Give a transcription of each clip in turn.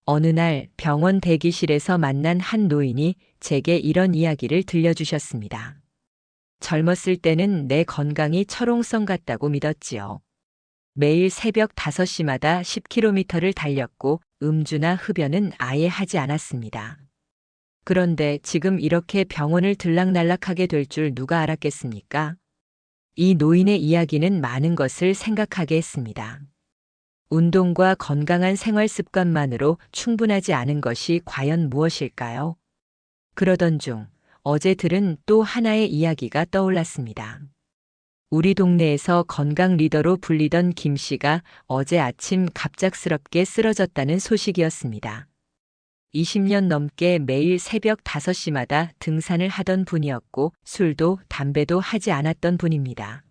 어느 날 병원 대기실에서 만난 한 노인이 제게 이런 이야기를 들려주셨습니다. 젊었을 때는 내 건강이 철옹성 같다고 믿었지요. 매일 새벽 5시마다 10km를 달렸고 음주나 흡연은 아예 하지 않았습니다. 그런데 지금 이렇게 병원을 들락날락하게 될 줄 누가 알았겠습니까? 이 노인의 이야기는 많은 것을 생각하게 했습니다. 운동과 건강한 생활 습관만으로 충분하지 않은 것이 과연 무엇일까요? 그러던 중 어제 들은 또 하나의 이야기가 떠올랐습니다. 우리 동네에서 건강 리더로 불리던 김 씨가 어제 아침 갑작스럽게 쓰러졌다는 소식이었습니다. 20년 넘게 매일 새벽 5시마다 등산을 하던 분이었고 술도 담배도 하지 않았던 분입니다.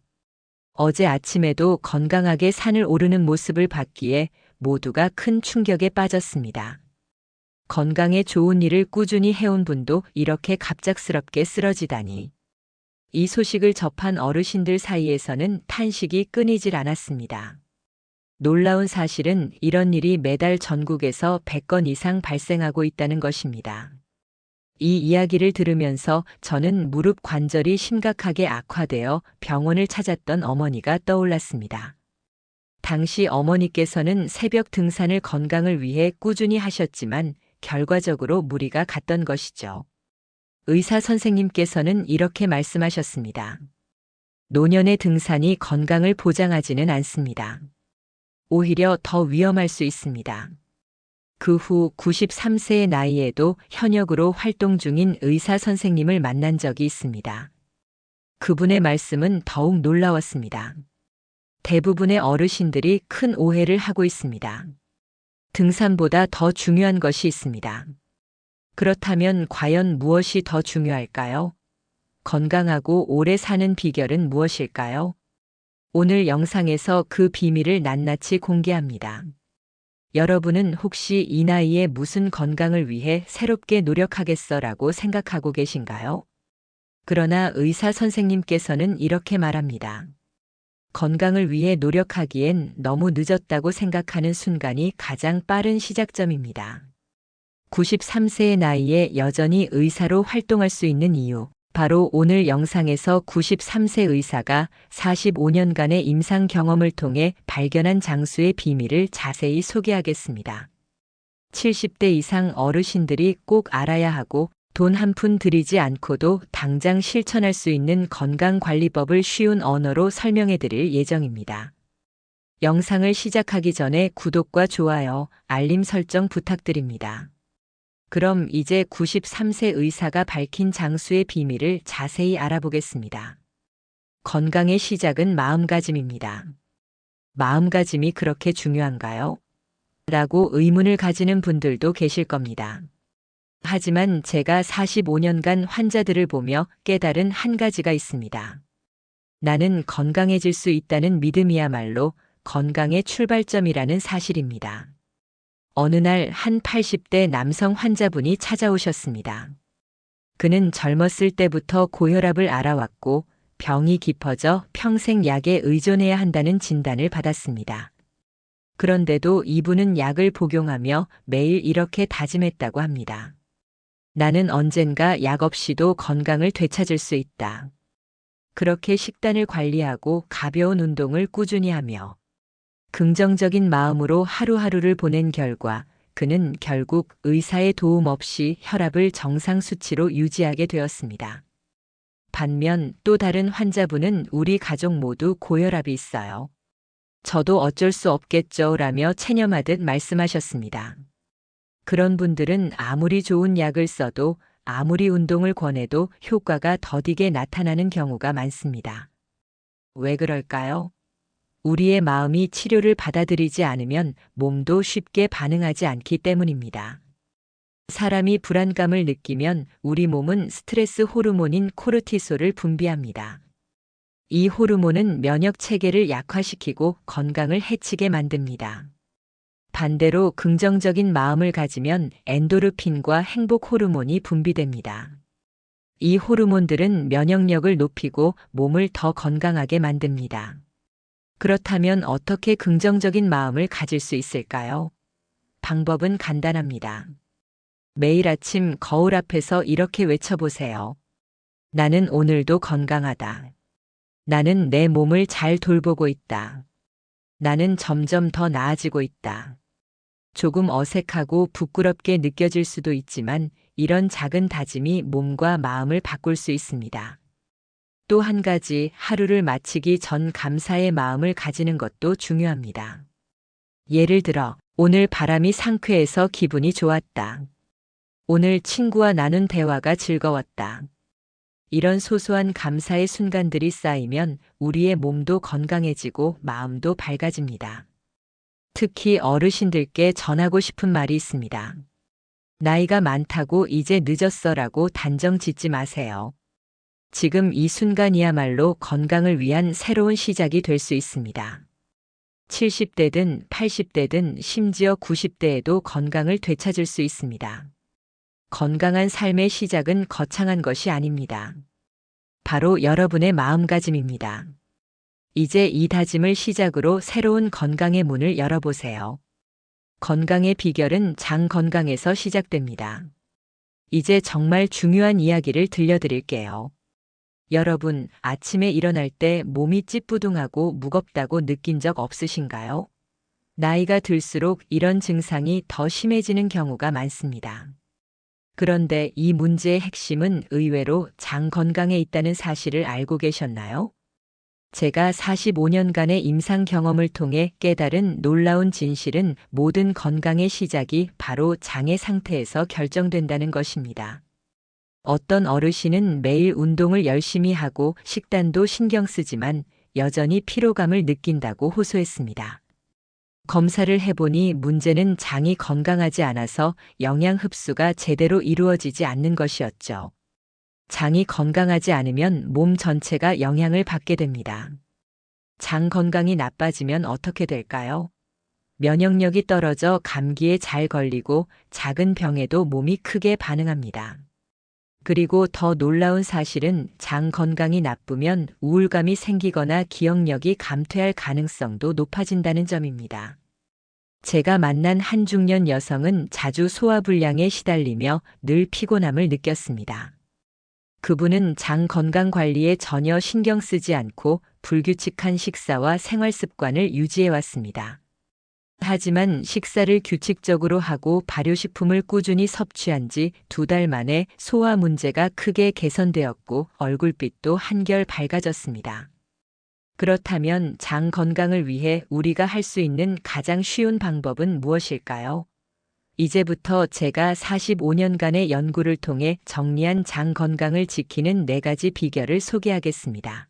어제 아침에도 건강하게 산을 오르는 모습을 봤기에 모두가 큰 충격에 빠졌습니다. 건강에 좋은 일을 꾸준히 해온 분도 이렇게 갑작스럽게 쓰러지다니. 이 소식을 접한 어르신들 사이에서는 탄식이 끊이질 않았습니다. 놀라운 사실은 이런 일이 매달 전국에서 100건 이상 발생하고 있다는 것입니다. 이 이야기를 들으면서 저는 무릎 관절이 심각하게 악화되어 병원을 찾았던 어머니가 떠올랐습니다. 당시 어머니께서는 새벽 등산을 건강을 위해 꾸준히 하셨지만 결과적으로 무리가 갔던 것이죠. 의사 선생님께서는 이렇게 말씀하셨습니다. 노년의 등산이 건강을 보장하지는 않습니다. 오히려 더 위험할 수 있습니다. 그 후 93세의 나이에도 현역으로 활동 중인 의사 선생님을 만난 적이 있습니다. 그분의 말씀은 더욱 놀라웠습니다. 대부분의 어르신들이 큰 오해를 하고 있습니다. 등산보다 더 중요한 것이 있습니다. 그렇다면 과연 무엇이 더 중요할까요? 건강하고 오래 사는 비결은 무엇일까요? 오늘 영상에서 그 비밀을 낱낱이 공개합니다. 여러분은 혹시 이 나이에 무슨 건강을 위해 새롭게 노력하겠어라고 생각하고 계신가요? 그러나 의사 선생님께서는 이렇게 말합니다. 건강을 위해 노력하기엔 너무 늦었다고 생각하는 순간이 가장 빠른 시작점입니다. 93세의 나이에 여전히 의사로 활동할 수 있는 이유, 바로 오늘 영상에서 93세 의사가 45년간의 임상 경험을 통해 발견한 장수의 비밀을 자세히 소개하겠습니다. 70대 이상 어르신들이 꼭 알아야 하고 돈 한 푼 들이지 않고도 당장 실천할 수 있는 건강관리법을 쉬운 언어로 설명해 드릴 예정입니다. 영상을 시작하기 전에 구독과 좋아요, 알림 설정 부탁드립니다. 그럼 이제 93세 의사가 밝힌 장수의 비밀을 자세히 알아보겠습니다. 건강의 시작은 마음가짐입니다. 마음가짐이 그렇게 중요한가요? 라고 의문을 가지는 분들도 계실 겁니다. 하지만 제가 45년간 환자들을 보며 깨달은 한 가지가 있습니다. 나는 건강해질 수 있다는 믿음이야말로 건강의 출발점이라는 사실입니다. 어느 날 한 80대 남성 환자분이 찾아오셨습니다. 그는 젊었을 때부터 고혈압을 앓아왔고 병이 깊어져 평생 약에 의존해야 한다는 진단을 받았습니다. 그런데도 이분은 약을 복용하며 매일 이렇게 다짐했다고 합니다. 나는 언젠가 약 없이도 건강을 되찾을 수 있다. 그렇게 식단을 관리하고 가벼운 운동을 꾸준히 하며 긍정적인 마음으로 하루하루를 보낸 결과 그는 결국 의사의 도움 없이 혈압을 정상 수치로 유지하게 되었습니다. 반면 또 다른 환자분은 우리 가족 모두 고혈압이 있어요. 저도 어쩔 수 없겠죠 라며 체념하듯 말씀하셨습니다. 그런 분들은 아무리 좋은 약을 써도 아무리 운동을 권해도 효과가 더디게 나타나는 경우가 많습니다. 왜 그럴까요? 우리의 마음이 치료를 받아들이지 않으면 몸도 쉽게 반응하지 않기 때문입니다. 사람이 불안감을 느끼면 우리 몸은 스트레스 호르몬인 코르티솔을 분비합니다. 이 호르몬은 면역 체계를 약화시키고 건강을 해치게 만듭니다. 반대로 긍정적인 마음을 가지면 엔도르핀과 행복 호르몬이 분비됩니다. 이 호르몬들은 면역력을 높이고 몸을 더 건강하게 만듭니다. 그렇다면 어떻게 긍정적인 마음을 가질 수 있을까요? 방법은 간단합니다. 매일 아침 거울 앞에서 이렇게 외쳐보세요. 나는 오늘도 건강하다. 나는 내 몸을 잘 돌보고 있다. 나는 점점 더 나아지고 있다. 조금 어색하고 부끄럽게 느껴질 수도 있지만 이런 작은 다짐이 몸과 마음을 바꿀 수 있습니다. 또 한 가지, 하루를 마치기 전 감사의 마음을 가지는 것도 중요합니다. 예를 들어, 오늘 바람이 상쾌해서 기분이 좋았다. 오늘 친구와 나눈 대화가 즐거웠다. 이런 소소한 감사의 순간들이 쌓이면 우리의 몸도 건강해지고 마음도 밝아집니다. 특히 어르신들께 전하고 싶은 말이 있습니다. 나이가 많다고 이제 늦었어라고 단정 짓지 마세요. 지금 이 순간이야말로 건강을 위한 새로운 시작이 될 수 있습니다. 70대든 80대든 심지어 90대에도 건강을 되찾을 수 있습니다. 건강한 삶의 시작은 거창한 것이 아닙니다. 바로 여러분의 마음가짐입니다. 이제 이 다짐을 시작으로 새로운 건강의 문을 열어보세요. 건강의 비결은 장 건강에서 시작됩니다. 이제 정말 중요한 이야기를 들려드릴게요. 여러분, 아침에 일어날 때 몸이 찌뿌둥하고 무겁다고 느낀 적 없으신가요? 나이가 들수록 이런 증상이 더 심해지는 경우가 많습니다. 그런데 이 문제의 핵심은 의외로 장 건강에 있다는 사실을 알고 계셨나요? 제가 45년간의 임상 경험을 통해 깨달은 놀라운 진실은 모든 건강의 시작이 바로 장의 상태에서 결정된다는 것입니다. 어떤 어르신은 매일 운동을 열심히 하고 식단도 신경 쓰지만 여전히 피로감을 느낀다고 호소했습니다. 검사를 해보니 문제는 장이 건강하지 않아서 영양 흡수가 제대로 이루어지지 않는 것이었죠. 장이 건강하지 않으면 몸 전체가 영향을 받게 됩니다. 장 건강이 나빠지면 어떻게 될까요? 면역력이 떨어져 감기에 잘 걸리고 작은 병에도 몸이 크게 반응합니다. 그리고 더 놀라운 사실은 장 건강이 나쁘면 우울감이 생기거나 기억력이 감퇴할 가능성도 높아진다는 점입니다. 제가 만난 한 중년 여성은 자주 소화불량에 시달리며 늘 피곤함을 느꼈습니다. 그분은 장 건강 관리에 전혀 신경 쓰지 않고 불규칙한 식사와 생활 습관을 유지해 왔습니다. 하지만 식사를 규칙적으로 하고 발효식품을 꾸준히 섭취한 지 2달 만에 소화 문제가 크게 개선되었고 얼굴빛도 한결 밝아졌습니다. 그렇다면 장 건강을 위해 우리가 할 수 있는 가장 쉬운 방법은 무엇일까요? 이제부터 제가 45년간의 연구를 통해 정리한 장 건강을 지키는 4가지 비결을 소개하겠습니다.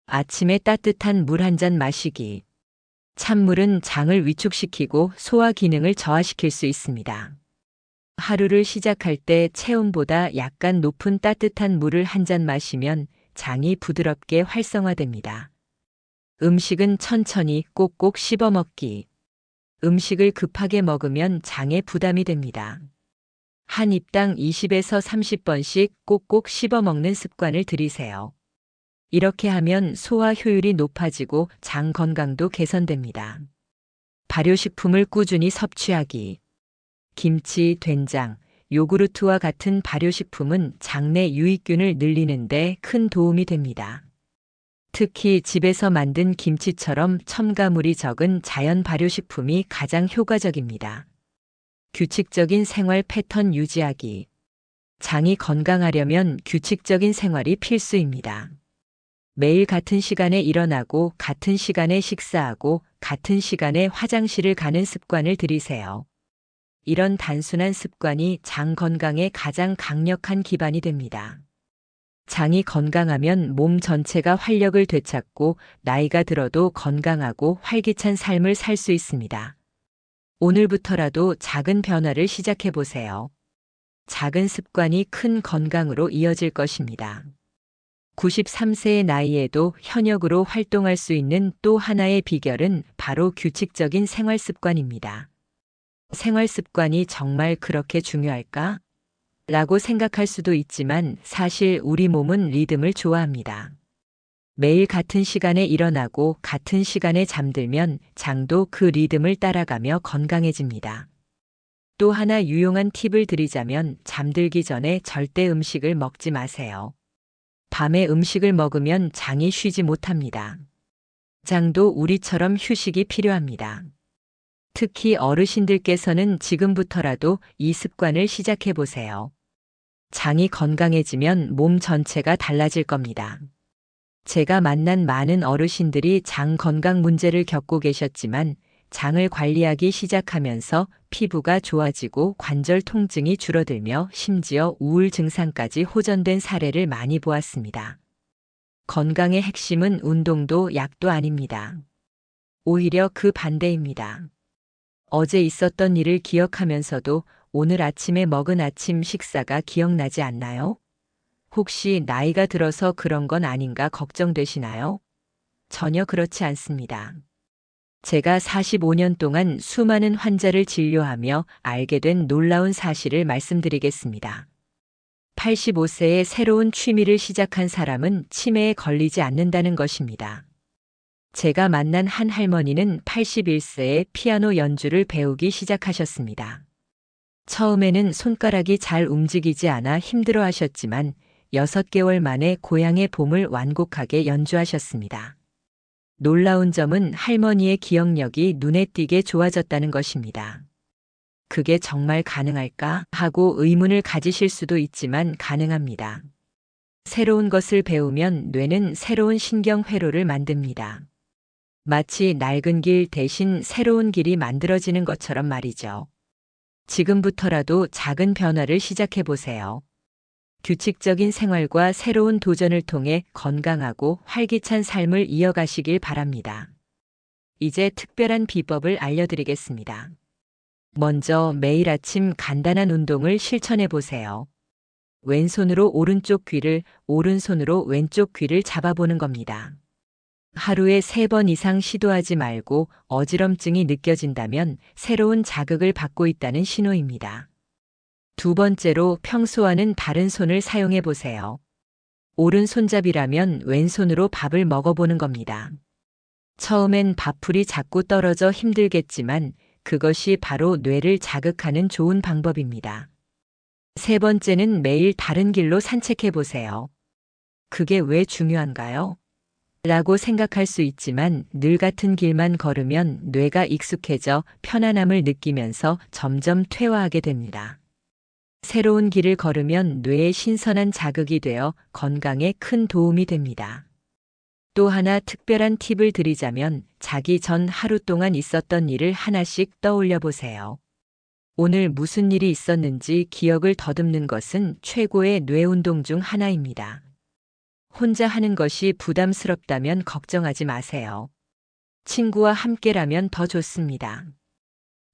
아침에 따뜻한 물 한 잔 마시기. 찬물은 장을 위축시키고 소화 기능을 저하시킬 수 있습니다. 하루를 시작할 때 체온보다 약간 높은 따뜻한 물을 한 잔 마시면 장이 부드럽게 활성화됩니다. 음식은 천천히 꼭꼭 씹어 먹기. 음식을 급하게 먹으면 장에 부담이 됩니다. 한 입당 20에서 30번씩 꼭꼭 씹어 먹는 습관을 들이세요. 이렇게 하면 소화 효율이 높아지고 장 건강도 개선됩니다. 발효식품을 꾸준히 섭취하기. 김치, 된장, 요구르트와 같은 발효식품은 장내 유익균을 늘리는 데 큰 도움이 됩니다. 특히 집에서 만든 김치처럼 첨가물이 적은 자연 발효식품이 가장 효과적입니다. 규칙적인 생활 패턴 유지하기. 장이 건강하려면 규칙적인 생활이 필수입니다. 매일 같은 시간에 일어나고 같은 시간에 식사하고 같은 시간에 화장실을 가는 습관을 들이세요. 이런 단순한 습관이 장 건강에 가장 강력한 기반이 됩니다. 장이 건강하면 몸 전체가 활력을 되찾고 나이가 들어도 건강하고 활기찬 삶을 살 수 있습니다. 오늘부터라도 작은 변화를 시작해 보세요. 작은 습관이 큰 건강으로 이어질 것입니다. 93세의 나이에도 현역으로 활동할 수 있는 또 하나의 비결은 바로 규칙적인 생활 습관입니다. 생활 습관이 정말 그렇게 중요할까? 라고 생각할 수도 있지만 사실 우리 몸은 리듬을 좋아합니다. 매일 같은 시간에 일어나고 같은 시간에 잠들면 장도 그 리듬을 따라가며 건강해집니다. 또 하나 유용한 팁을 드리자면 잠들기 전에 절대 음식을 먹지 마세요. 밤에 음식을 먹으면 장이 쉬지 못합니다. 장도 우리처럼 휴식이 필요합니다. 특히 어르신들께서는 지금부터라도 이 습관을 시작해 보세요. 장이 건강해지면 몸 전체가 달라질 겁니다. 제가 만난 많은 어르신들이 장 건강 문제를 겪고 계셨지만 장을 관리하기 시작하면서 피부가 좋아지고 관절 통증이 줄어들며 심지어 우울 증상까지 호전된 사례를 많이 보았습니다. 건강의 핵심은 운동도 약도 아닙니다. 오히려 그 반대입니다. 어제 있었던 일을 기억하면서도 오늘 아침에 먹은 아침 식사가 기억나지 않나요? 혹시 나이가 들어서 그런 건 아닌가 걱정되시나요? 전혀 그렇지 않습니다. 제가 45년 동안 수많은 환자를 진료하며 알게 된 놀라운 사실을 말씀드리겠습니다. 85세에 새로운 취미를 시작한 사람은 치매에 걸리지 않는다는 것입니다. 제가 만난 한 할머니는 81세에 피아노 연주를 배우기 시작하셨습니다. 처음에는 손가락이 잘 움직이지 않아 힘들어 하셨지만 6개월 만에 고향의 봄을 완곡하게 연주하셨습니다. 놀라운 점은 할머니의 기억력이 눈에 띄게 좋아졌다는 것입니다. 그게 정말 가능할까 하고 의문을 가지실 수도 있지만 가능합니다. 새로운 것을 배우면 뇌는 새로운 신경 회로를 만듭니다. 마치 낡은 길 대신 새로운 길이 만들어지는 것처럼 말이죠. 지금부터라도 작은 변화를 시작해 보세요. 규칙적인 생활과 새로운 도전을 통해 건강하고 활기찬 삶을 이어가시길 바랍니다. 이제 특별한 비법을 알려드리겠습니다. 먼저 매일 아침 간단한 운동을 실천해 보세요. 왼손으로 오른쪽 귀를, 오른손으로 왼쪽 귀를 잡아보는 겁니다. 하루에 3번 이상 시도하지 말고 어지럼증이 느껴진다면 새로운 자극을 받고 있다는 신호입니다. 두 번째로 평소와는 다른 손을 사용해 보세요. 오른손잡이라면 왼손으로 밥을 먹어보는 겁니다. 처음엔 밥풀이 자꾸 떨어져 힘들겠지만 그것이 바로 뇌를 자극하는 좋은 방법입니다. 세 번째는 매일 다른 길로 산책해 보세요. 그게 왜 중요한가요? 라고 생각할 수 있지만 늘 같은 길만 걸으면 뇌가 익숙해져 편안함을 느끼면서 점점 퇴화하게 됩니다. 새로운 길을 걸으면 뇌에 신선한 자극이 되어 건강에 큰 도움이 됩니다. 또 하나 특별한 팁을 드리자면 자기 전 하루 동안 있었던 일을 하나씩 떠올려 보세요. 오늘 무슨 일이 있었는지 기억을 더듬는 것은 최고의 뇌 운동 중 하나입니다. 혼자 하는 것이 부담스럽다면 걱정하지 마세요. 친구와 함께라면 더 좋습니다.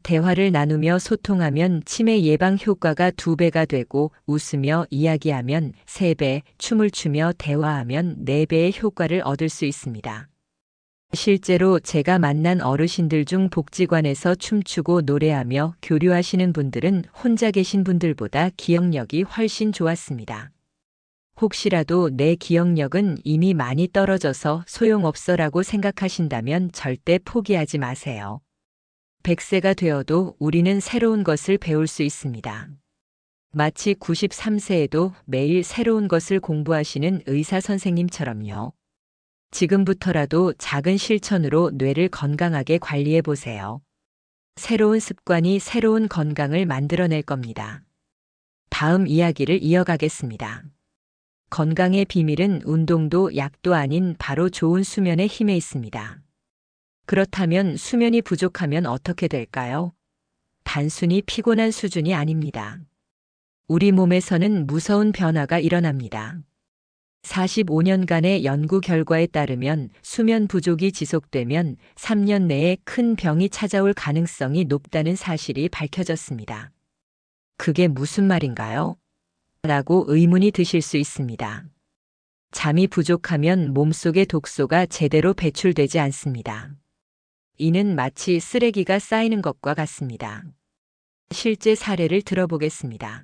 대화를 나누며 소통하면 치매 예방 효과가 2배가 되고 웃으며 이야기하면 3배, 춤을 추며 대화하면 4배의 효과를 얻을 수 있습니다. 실제로 제가 만난 어르신들 중 복지관에서 춤추고 노래하며 교류하시는 분들은 혼자 계신 분들보다 기억력이 훨씬 좋았습니다. 혹시라도 내 기억력은 이미 많이 떨어져서 소용없어라고 생각하신다면 절대 포기하지 마세요. 100세가 되어도 우리는 새로운 것을 배울 수 있습니다. 마치 93세에도 매일 새로운 것을 공부하시는 의사 선생님처럼요. 지금부터라도 작은 실천으로 뇌를 건강하게 관리해 보세요. 새로운 습관이 새로운 건강을 만들어낼 겁니다. 다음 이야기를 이어가겠습니다. 건강의 비밀은 운동도 약도 아닌 바로 좋은 수면의 힘에 있습니다. 그렇다면 수면이 부족하면 어떻게 될까요? 단순히 피곤한 수준이 아닙니다. 우리 몸에서는 무서운 변화가 일어납니다. 45년간의 연구 결과에 따르면 수면 부족이 지속되면 3년 내에 큰 병이 찾아올 가능성이 높다는 사실이 밝혀졌습니다. 그게 무슨 말인가요? 라고 의문이 드실 수 있습니다. 잠이 부족하면 몸속의 독소가 제대로 배출되지 않습니다. 이는 마치 쓰레기가 쌓이는 것과 같습니다. 실제 사례를 들어보겠습니다.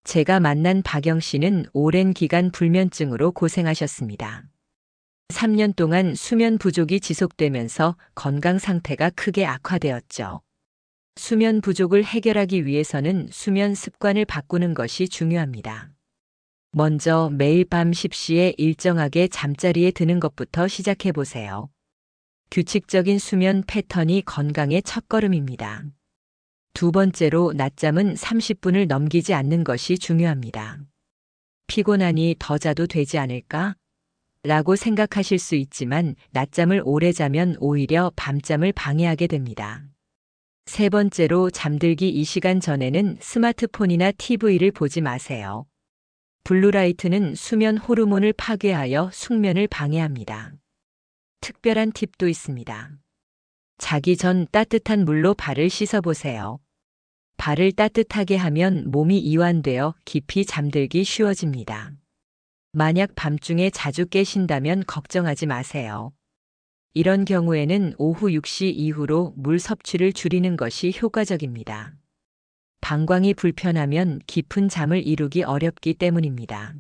제가 만난 박영 씨는 오랜 기간 불면증으로 고생하셨습니다. 3년 동안 수면 부족이 지속되면서 건강 상태가 크게 악화되었죠. 수면 부족을 해결하기 위해서는 수면 습관을 바꾸는 것이 중요합니다. 먼저 매일 밤 10시에 일정하게 잠자리에 드는 것부터 시작해 보세요. 규칙적인 수면 패턴이 건강의 첫걸음입니다. 두 번째로 낮잠은 30분을 넘기지 않는 것이 중요합니다. 피곤하니 더 자도 되지 않을까? 라고 생각하실 수 있지만 낮잠을 오래 자면 오히려 밤잠을 방해하게 됩니다. 세 번째로 잠들기 2시간 전에는 스마트폰이나 TV를 보지 마세요. 블루라이트는 수면 호르몬을 파괴하여 숙면을 방해합니다. 특별한 팁도 있습니다. 자기 전 따뜻한 물로 발을 씻어보세요. 발을 따뜻하게 하면 몸이 이완되어 깊이 잠들기 쉬워집니다. 만약 밤중에 자주 깨신다면 걱정하지 마세요. 이런 경우에는 오후 6시 이후로 물 섭취를 줄이는 것이 효과적입니다. 방광이 불편하면 깊은 잠을 이루기 어렵기 때문입니다.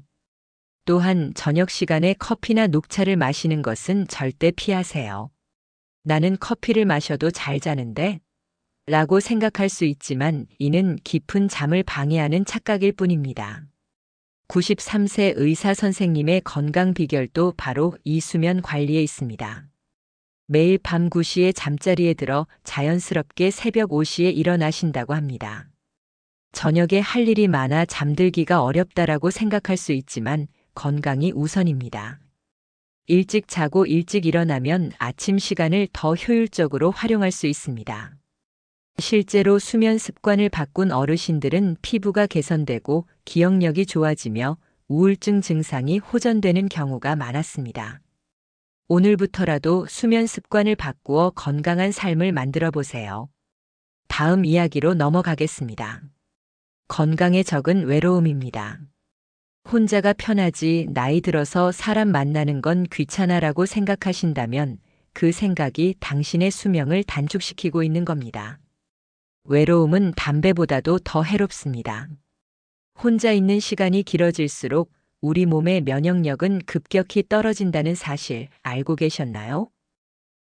또한 저녁 시간에 커피나 녹차를 마시는 것은 절대 피하세요. 나는 커피를 마셔도 잘 자는데? 라고 생각할 수 있지만 이는 깊은 잠을 방해하는 착각일 뿐입니다. 93세 의사 선생님의 건강 비결도 바로 이 수면 관리에 있습니다. 매일 밤 9시에 잠자리에 들어 자연스럽게 새벽 5시에 일어나신다고 합니다. 저녁에 할 일이 많아 잠들기가 어렵다라고 생각할 수 있지만 건강이 우선입니다. 일찍 자고 일찍 일어나면 아침 시간을 더 효율적으로 활용할 수 있습니다. 실제로 수면 습관을 바꾼 어르신들은 피부가 개선되고 기억력이 좋아지며 우울증 증상이 호전되는 경우가 많았습니다. 오늘부터라도 수면 습관을 바꾸어 건강한 삶을 만들어 보세요. 다음 이야기로 넘어가겠습니다. 건강의 적은 외로움입니다. 혼자가 편하지 나이 들어서 사람 만나는 건 귀찮아라고 생각하신다면 그 생각이 당신의 수명을 단축시키고 있는 겁니다. 외로움은 담배보다도 더 해롭습니다. 혼자 있는 시간이 길어질수록 우리 몸의 면역력은 급격히 떨어진다는 사실 알고 계셨나요?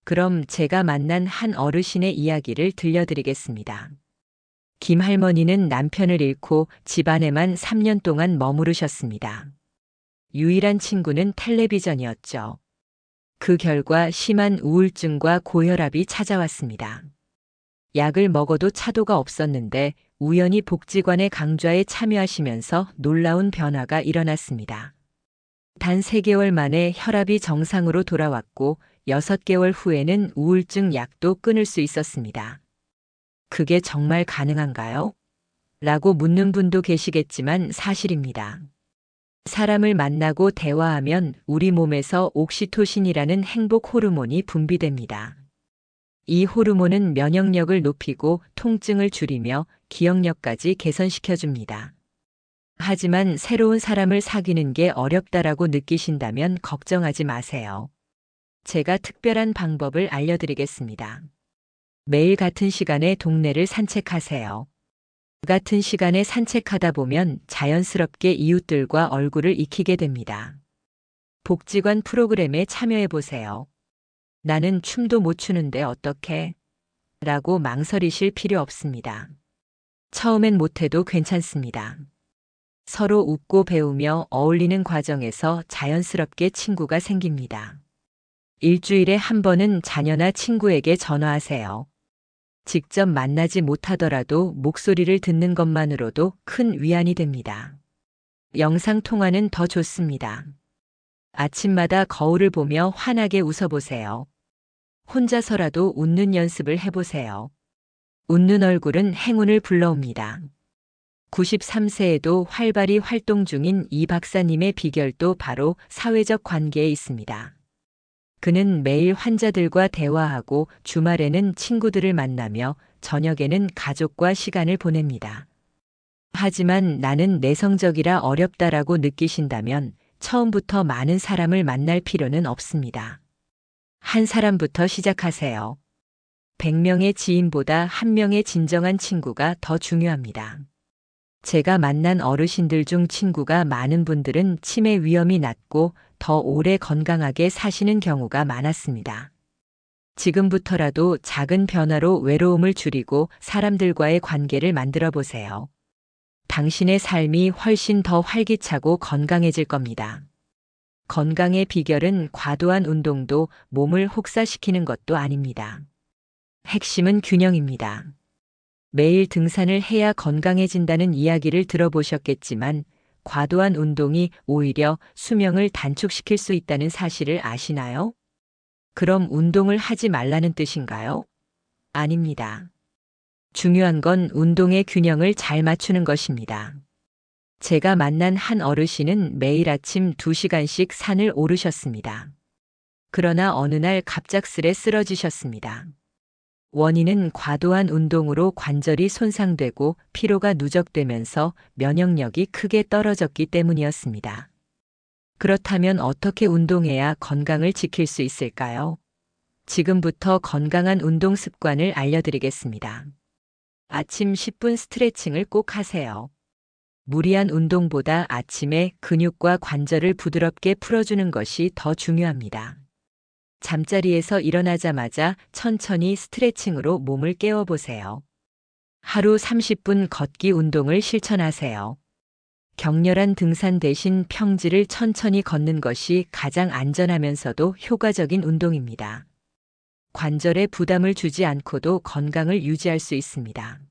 그럼 제가 만난 한 어르신의 이야기를 들려드리겠습니다. 김 할머니는 남편을 잃고 집안에만 3년 동안 머무르셨습니다. 유일한 친구는 텔레비전이었죠. 그 결과 심한 우울증과 고혈압이 찾아왔습니다. 약을 먹어도 차도가 없었는데 우연히 복지관의 강좌에 참여하시면서 놀라운 변화가 일어났습니다. 단 3개월 만에 혈압이 정상으로 돌아왔고 6개월 후에는 우울증 약도 끊을 수 있었습니다. 그게 정말 가능한가요? 라고 묻는 분도 계시겠지만 사실입니다. 사람을 만나고 대화하면 우리 몸에서 옥시토신이라는 행복 호르몬이 분비됩니다. 이 호르몬은 면역력을 높이고 통증을 줄이며 기억력까지 개선시켜줍니다. 하지만 새로운 사람을 사귀는 게 어렵다라고 느끼신다면 걱정하지 마세요. 제가 특별한 방법을 알려드리겠습니다. 매일 같은 시간에 동네를 산책하세요. 같은 시간에 산책하다 보면 자연스럽게 이웃들과 얼굴을 익히게 됩니다. 복지관 프로그램에 참여해 보세요. 나는 춤도 못 추는데 어떡해? 라고 망설이실 필요 없습니다. 처음엔 못해도 괜찮습니다. 서로 웃고 배우며 어울리는 과정에서 자연스럽게 친구가 생깁니다. 일주일에 한 번은 자녀나 친구에게 전화하세요. 직접 만나지 못하더라도 목소리를 듣는 것만으로도 큰 위안이 됩니다. 영상통화는 더 좋습니다. 아침마다 거울을 보며 환하게 웃어보세요. 혼자서라도 웃는 연습을 해보세요. 웃는 얼굴은 행운을 불러옵니다. 93세에도 활발히 활동 중인 이 박사님의 비결도 바로 사회적 관계에 있습니다. 그는 매일 환자들과 대화하고 주말에는 친구들을 만나며 저녁에는 가족과 시간을 보냅니다. 하지만 나는 내성적이라 어렵다라고 느끼신다면 처음부터 많은 사람을 만날 필요는 없습니다. 한 사람부터 시작하세요. 100명의 지인보다 1명의 진정한 친구가 더 중요합니다. 제가 만난 어르신들 중 친구가 많은 분들은 치매 위험이 낮고 더 오래 건강하게 사시는 경우가 많았습니다. 지금부터라도 작은 변화로 외로움을 줄이고 사람들과의 관계를 만들어 보세요. 당신의 삶이 훨씬 더 활기차고 건강해질 겁니다. 건강의 비결은 과도한 운동도 몸을 혹사시키는 것도 아닙니다. 핵심은 균형입니다. 매일 등산을 해야 건강해진다는 이야기를 들어보셨겠지만 과도한 운동이 오히려 수명을 단축시킬 수 있다는 사실을 아시나요? 그럼 운동을 하지 말라는 뜻인가요? 아닙니다. 중요한 건 운동의 균형을 잘 맞추는 것입니다. 제가 만난 한 어르신은 매일 아침 2시간씩 산을 오르셨습니다. 그러나 어느 날 갑작스레 쓰러지셨습니다. 원인은 과도한 운동으로 관절이 손상되고 피로가 누적되면서 면역력이 크게 떨어졌기 때문이었습니다. 그렇다면 어떻게 운동해야 건강을 지킬 수 있을까요? 지금부터 건강한 운동 습관을 알려드리겠습니다. 아침 10분 스트레칭을 꼭 하세요. 무리한 운동보다 아침에 근육과 관절을 부드럽게 풀어주는 것이 더 중요합니다. 잠자리에서 일어나자마자 천천히 스트레칭으로 몸을 깨워보세요. 하루 30분 걷기 운동을 실천하세요. 격렬한 등산 대신 평지를 천천히 걷는 것이 가장 안전하면서도 효과적인 운동입니다. 관절에 부담을 주지 않고도 건강을 유지할 수 있습니다.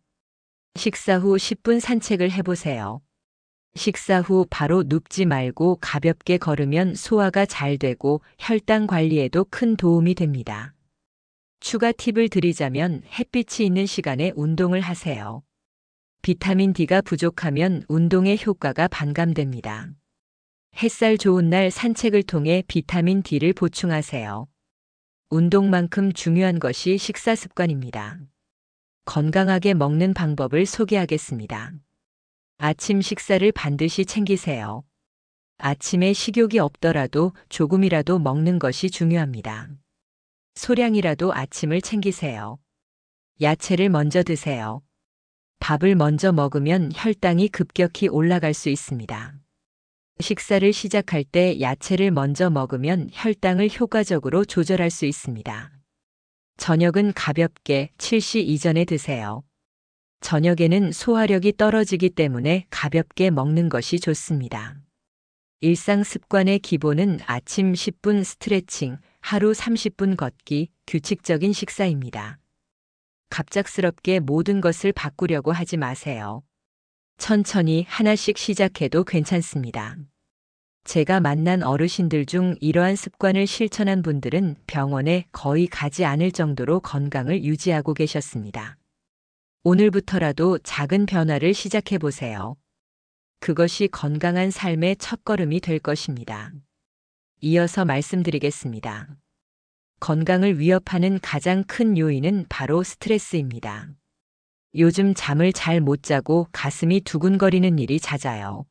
식사 후 10분 산책을 해보세요. 식사 후 바로 눕지 말고 가볍게 걸으면 소화가 잘 되고 혈당 관리에도 큰 도움이 됩니다. 추가 팁을 드리자면 햇빛이 있는 시간에 운동을 하세요. 비타민 D가 부족하면 운동의 효과가 반감됩니다. 햇살 좋은 날 산책을 통해 비타민 D를 보충하세요. 운동만큼 중요한 것이 식사 습관입니다. 건강하게 먹는 방법을 소개하겠습니다. 아침 식사를 반드시 챙기세요. 아침에 식욕이 없더라도 조금이라도 먹는 것이 중요합니다. 소량이라도 아침을 챙기세요. 야채를 먼저 드세요. 밥을 먼저 먹으면 혈당이 급격히 올라갈 수 있습니다. 식사를 시작할 때 야채를 먼저 먹으면 혈당을 효과적으로 조절할 수 있습니다. 저녁은 가볍게 7시 이전에 드세요. 저녁에는 소화력이 떨어지기 때문에 가볍게 먹는 것이 좋습니다. 일상 습관의 기본은 아침 10분 스트레칭, 하루 30분 걷기, 규칙적인 식사입니다. 갑작스럽게 모든 것을 바꾸려고 하지 마세요. 천천히 하나씩 시작해도 괜찮습니다. 제가 만난 어르신들 중 이러한 습관을 실천한 분들은 병원에 거의 가지 않을 정도로 건강을 유지하고 계셨습니다. 오늘부터라도 작은 변화를 시작해 보세요. 그것이 건강한 삶의 첫걸음이 될 것입니다. 이어서 말씀드리겠습니다. 건강을 위협하는 가장 큰 요인은 바로 스트레스입니다. 요즘 잠을 잘 못 자고 가슴이 두근거리는 일이 잦아요.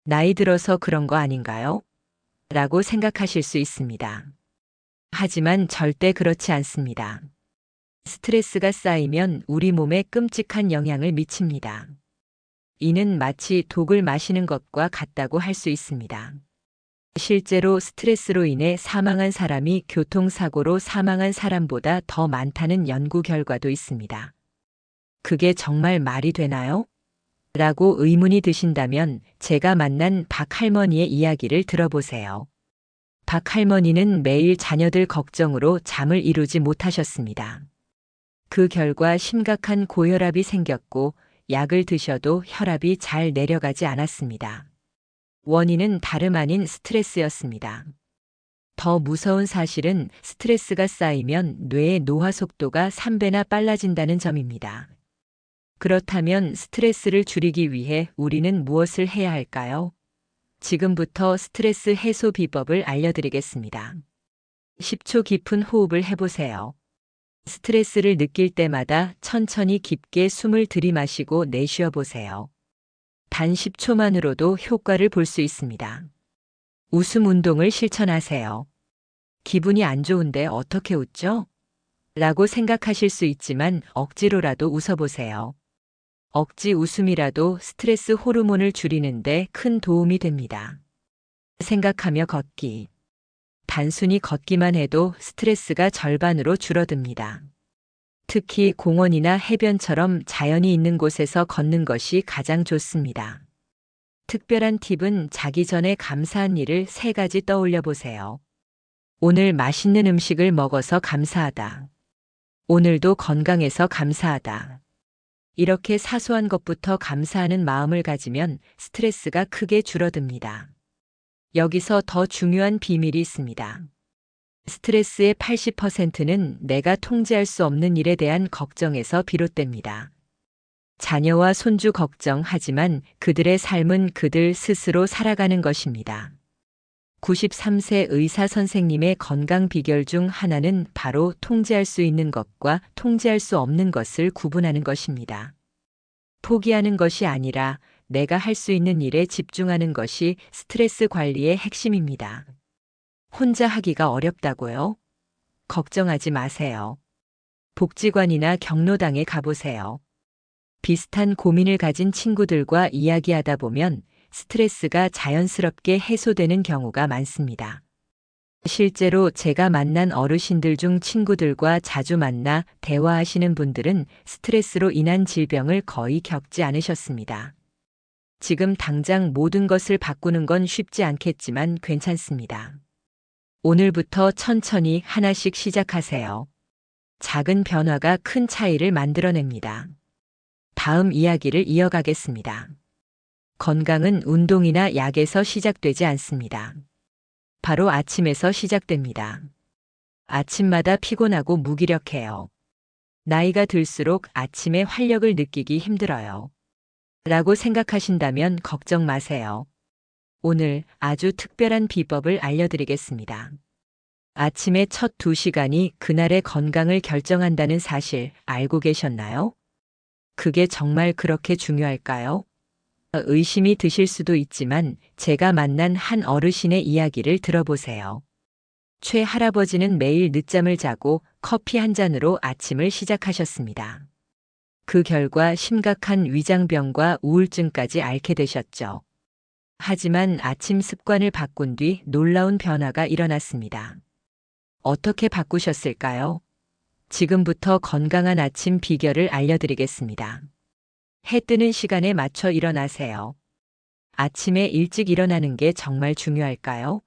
나이 들어서 그런 거 아닌가요? 라고 생각하실 수 있습니다. 하지만 절대 그렇지 않습니다. 스트레스가 쌓이면 우리 몸에 끔찍한 영향을 미칩니다. 이는 마치 독을 마시는 것과 같다고 할 수 있습니다. 실제로 스트레스로 인해 사망한 사람이 교통사고로 사망한 사람보다 더 많다는 연구 결과도 있습니다. 그게 정말 말이 되나요? 라고 의문이 드신다면 제가 만난 박 할머니의 이야기를 들어보세요. 박 할머니는 매일 자녀들 걱정으로 잠을 이루지 못하셨습니다. 그 결과 심각한 고혈압이 생겼고 약을 드셔도 혈압이 잘 내려가지 않았습니다. 원인은 다름 아닌 스트레스였습니다. 더 무서운 사실은 스트레스가 쌓이면 뇌의 노화 속도가 3배나 빨라진다는 점입니다. 그렇다면 스트레스를 줄이기 위해 우리는 무엇을 해야 할까요? 지금부터 스트레스 해소 비법을 알려드리겠습니다. 10초 깊은 호흡을 해보세요. 스트레스를 느낄 때마다 천천히 깊게 숨을 들이마시고 내쉬어 보세요. 단 10초만으로도 효과를 볼 수 있습니다. 웃음 운동을 실천하세요. 기분이 안 좋은데 어떻게 웃죠? 라고 생각하실 수 있지만 억지로라도 웃어보세요. 억지 웃음이라도 스트레스 호르몬을 줄이는데 큰 도움이 됩니다. 생각하며 걷기. 단순히 걷기만 해도 스트레스가 절반으로 줄어듭니다. 특히 공원이나 해변처럼 자연이 있는 곳에서 걷는 것이 가장 좋습니다. 특별한 팁은 자기 전에 감사한 일을 3가지 떠올려 보세요. 오늘 맛있는 음식을 먹어서 감사하다. 오늘도 건강해서 감사하다. 이렇게 사소한 것부터 감사하는 마음을 가지면 스트레스가 크게 줄어듭니다. 여기서 더 중요한 비밀이 있습니다. 스트레스의 80%는 내가 통제할 수 없는 일에 대한 걱정에서 비롯됩니다. 자녀와 손주 걱정하지만 그들의 삶은 그들 스스로 살아가는 것입니다. 93세 의사 선생님의 건강 비결 중 하나는 바로 통제할 수 있는 것과 통제할 수 없는 것을 구분하는 것입니다. 포기하는 것이 아니라 내가 할 수 있는 일에 집중하는 것이 스트레스 관리의 핵심입니다. 혼자 하기가 어렵다고요? 걱정하지 마세요. 복지관이나 경로당에 가보세요. 비슷한 고민을 가진 친구들과 이야기하다 보면 스트레스가 자연스럽게 해소되는 경우가 많습니다. 실제로 제가 만난 어르신들 중 친구들과 자주 만나 대화하시는 분들은 스트레스로 인한 질병을 거의 겪지 않으셨습니다. 지금 당장 모든 것을 바꾸는 건 쉽지 않겠지만 괜찮습니다. 오늘부터 천천히 하나씩 시작하세요. 작은 변화가 큰 차이를 만들어냅니다. 다음 이야기를 이어가겠습니다. 건강은 운동이나 약에서 시작되지 않습니다. 바로 아침에서 시작됩니다. 아침마다 피곤하고 무기력해요. 나이가 들수록 아침에 활력을 느끼기 힘들어요. 라고 생각하신다면 걱정 마세요. 오늘 아주 특별한 비법을 알려드리겠습니다. 아침의 첫 2시간이 그날의 건강을 결정한다는 사실 알고 계셨나요? 그게 정말 그렇게 중요할까요? 의심이 드실 수도 있지만 제가 만난 한 어르신의 이야기를 들어보세요. 최 할아버지는 매일 늦잠을 자고 커피 한 잔으로 아침을 시작하셨습니다. 그 결과 심각한 위장병과 우울증까지 앓게 되셨죠. 하지만 아침 습관을 바꾼 뒤 놀라운 변화가 일어났습니다. 어떻게 바꾸셨을까요? 지금부터 건강한 아침 비결을 알려드리겠습니다. 해 뜨는 시간에 맞춰 일어나세요. 아침에 일찍 일어나는 게 정말 중요할까요?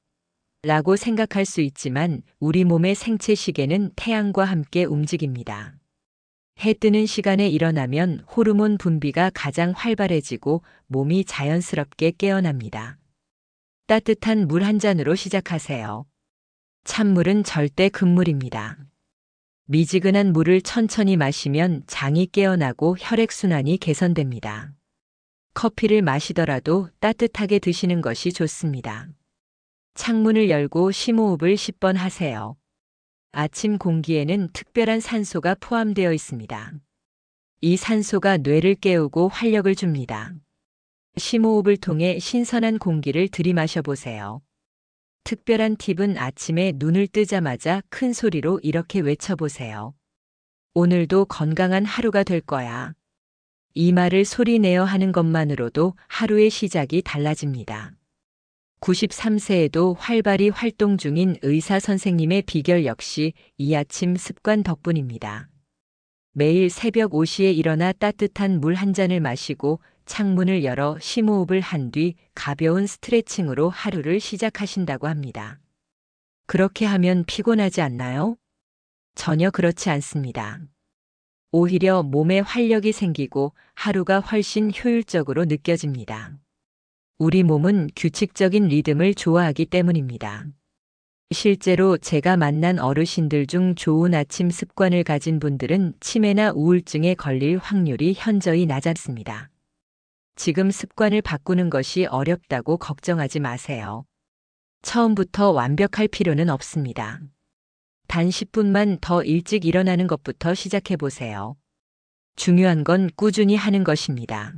라고 생각할 수 있지만 우리 몸의 생체 시계는 태양과 함께 움직입니다. 해 뜨는 시간에 일어나면 호르몬 분비가 가장 활발해지고 몸이 자연스럽게 깨어납니다. 따뜻한 물 한 잔으로 시작하세요. 찬물은 절대 금물입니다. 미지근한 물을 천천히 마시면 장이 깨어나고 혈액순환이 개선됩니다. 커피를 마시더라도 따뜻하게 드시는 것이 좋습니다. 창문을 열고 심호흡을 10번 하세요. 아침 공기에는 특별한 산소가 포함되어 있습니다. 이 산소가 뇌를 깨우고 활력을 줍니다. 심호흡을 통해 신선한 공기를 들이마셔 보세요. 특별한 팁은 아침에 눈을 뜨자마자 큰 소리로 이렇게 외쳐보세요. 오늘도 건강한 하루가 될 거야. 이 말을 소리내어 하는 것만으로도 하루의 시작이 달라집니다. 93세에도 활발히 활동 중인 의사 선생님의 비결 역시 이 아침 습관 덕분입니다. 매일 새벽 5시에 일어나 따뜻한 물 한 잔을 마시고 창문을 열어 심호흡을 한 뒤 가벼운 스트레칭으로 하루를 시작하신다고 합니다. 그렇게 하면 피곤하지 않나요? 전혀 그렇지 않습니다. 오히려 몸에 활력이 생기고 하루가 훨씬 효율적으로 느껴집니다. 우리 몸은 규칙적인 리듬을 좋아하기 때문입니다. 실제로 제가 만난 어르신들 중 좋은 아침 습관을 가진 분들은 치매나 우울증에 걸릴 확률이 현저히 낮았습니다. 지금 습관을 바꾸는 것이 어렵다고 걱정하지 마세요. 처음부터 완벽할 필요는 없습니다. 단 10분만 더 일찍 일어나는 것부터 시작해 보세요. 중요한 건 꾸준히 하는 것입니다.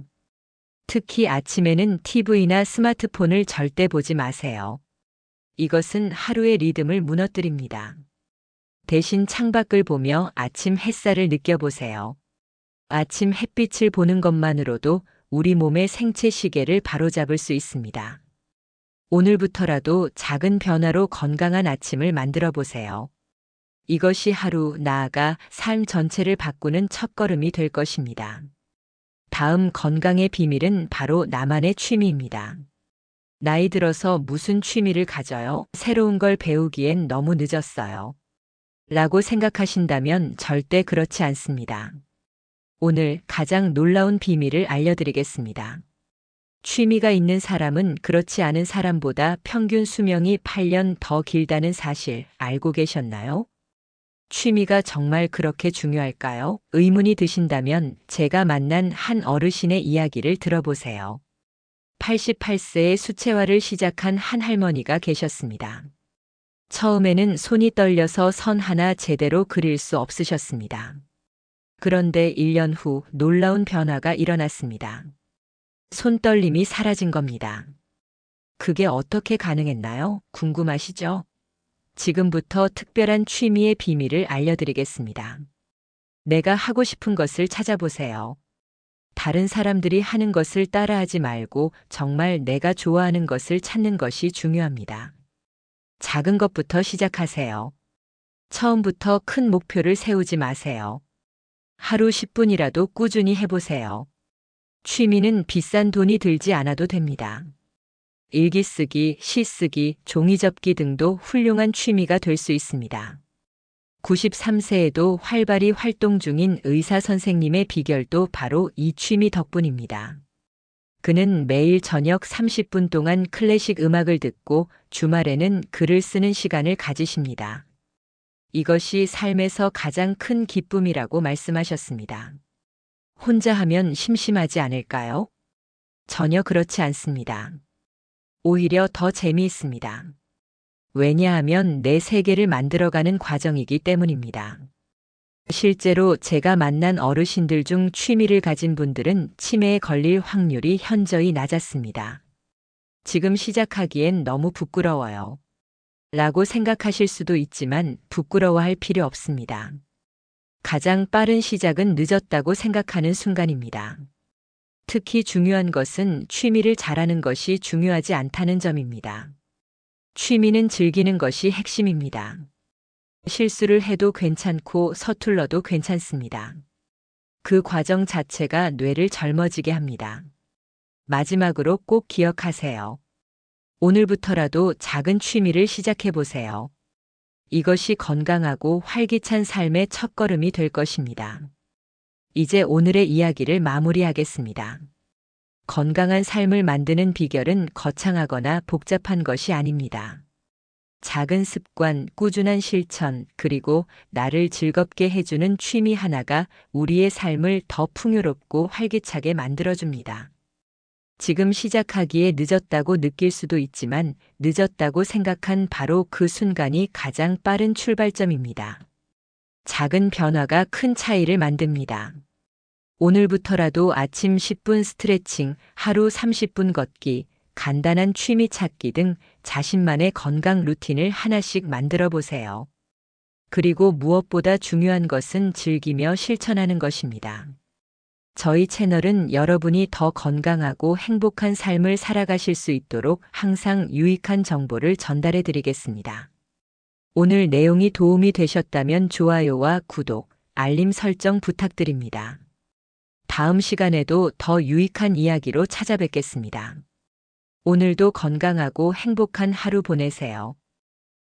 특히 아침에는 TV나 스마트폰을 절대 보지 마세요. 이것은 하루의 리듬을 무너뜨립니다. 대신 창밖을 보며 아침 햇살을 느껴보세요. 아침 햇빛을 보는 것만으로도 우리 몸의 생체 시계를 바로잡을 수 있습니다. 오늘부터라도 작은 변화로 건강한 아침을 만들어 보세요. 이것이 하루, 나아가 삶 전체를 바꾸는 첫걸음이 될 것입니다. 다음 건강의 비밀은 바로 나만의 취미입니다. 나이 들어서 무슨 취미를 가져요? 새로운 걸 배우기엔 너무 늦었어요. 라고 생각하신다면 절대 그렇지 않습니다. 오늘 가장 놀라운 비밀을 알려드리겠습니다. 취미가 있는 사람은 그렇지 않은 사람보다 평균 수명이 8년 더 길다는 사실 알고 계셨나요? 취미가 정말 그렇게 중요할까요? 의문이 드신다면 제가 만난 한 어르신의 이야기를 들어보세요. 88세에 수채화를 시작한 한 할머니가 계셨습니다. 처음에는 손이 떨려서 선 하나 제대로 그릴 수 없으셨습니다. 그런데 1년 후 놀라운 변화가 일어났습니다. 손떨림이 사라진 겁니다. 그게 어떻게 가능했나요? 궁금하시죠? 지금부터 특별한 취미의 비밀을 알려드리겠습니다. 내가 하고 싶은 것을 찾아보세요. 다른 사람들이 하는 것을 따라하지 말고 정말 내가 좋아하는 것을 찾는 것이 중요합니다. 작은 것부터 시작하세요. 처음부터 큰 목표를 세우지 마세요. 하루 10분이라도 꾸준히 해보세요. 취미는 비싼 돈이 들지 않아도 됩니다. 일기 쓰기, 시 쓰기, 종이 접기 등도 훌륭한 취미가 될 수 있습니다. 93세에도 활발히 활동 중인 의사 선생님의 비결도 바로 이 취미 덕분입니다. 그는 매일 저녁 30분 동안 클래식 음악을 듣고 주말에는 글을 쓰는 시간을 가지십니다. 이것이 삶에서 가장 큰 기쁨이라고 말씀하셨습니다. 혼자 하면 심심하지 않을까요? 전혀 그렇지 않습니다. 오히려 더 재미있습니다. 왜냐하면 내 세계를 만들어가는 과정이기 때문입니다. 실제로 제가 만난 어르신들 중 취미를 가진 분들은 치매에 걸릴 확률이 현저히 낮았습니다. 지금 시작하기엔 너무 부끄러워요. 라고 생각하실 수도 있지만 부끄러워할 필요 없습니다. 가장 빠른 시작은 늦었다고 생각하는 순간입니다. 특히 중요한 것은 취미를 잘하는 것이 중요하지 않다는 점입니다. 취미는 즐기는 것이 핵심입니다. 실수를 해도 괜찮고 서툴러도 괜찮습니다. 그 과정 자체가 뇌를 젊어지게 합니다. 마지막으로 꼭 기억하세요. 오늘부터라도 작은 취미를 시작해 보세요. 이것이 건강하고 활기찬 삶의 첫걸음이 될 것입니다. 이제 오늘의 이야기를 마무리하겠습니다. 건강한 삶을 만드는 비결은 거창하거나 복잡한 것이 아닙니다. 작은 습관, 꾸준한 실천, 그리고 나를 즐겁게 해주는 취미 하나가 우리의 삶을 더 풍요롭고 활기차게 만들어줍니다. 지금 시작하기에 늦었다고 느낄 수도 있지만 늦었다고 생각한 바로 그 순간이 가장 빠른 출발점입니다. 작은 변화가 큰 차이를 만듭니다. 오늘부터라도 아침 10분 스트레칭, 하루 30분 걷기, 간단한 취미 찾기 등 자신만의 건강 루틴을 하나씩 만들어 보세요. 그리고 무엇보다 중요한 것은 즐기며 실천하는 것입니다. 저희 채널은 여러분이 더 건강하고 행복한 삶을 살아가실 수 있도록 항상 유익한 정보를 전달해 드리겠습니다. 오늘 내용이 도움이 되셨다면 좋아요와 구독, 알림 설정 부탁드립니다. 다음 시간에도 더 유익한 이야기로 찾아뵙겠습니다. 오늘도 건강하고 행복한 하루 보내세요.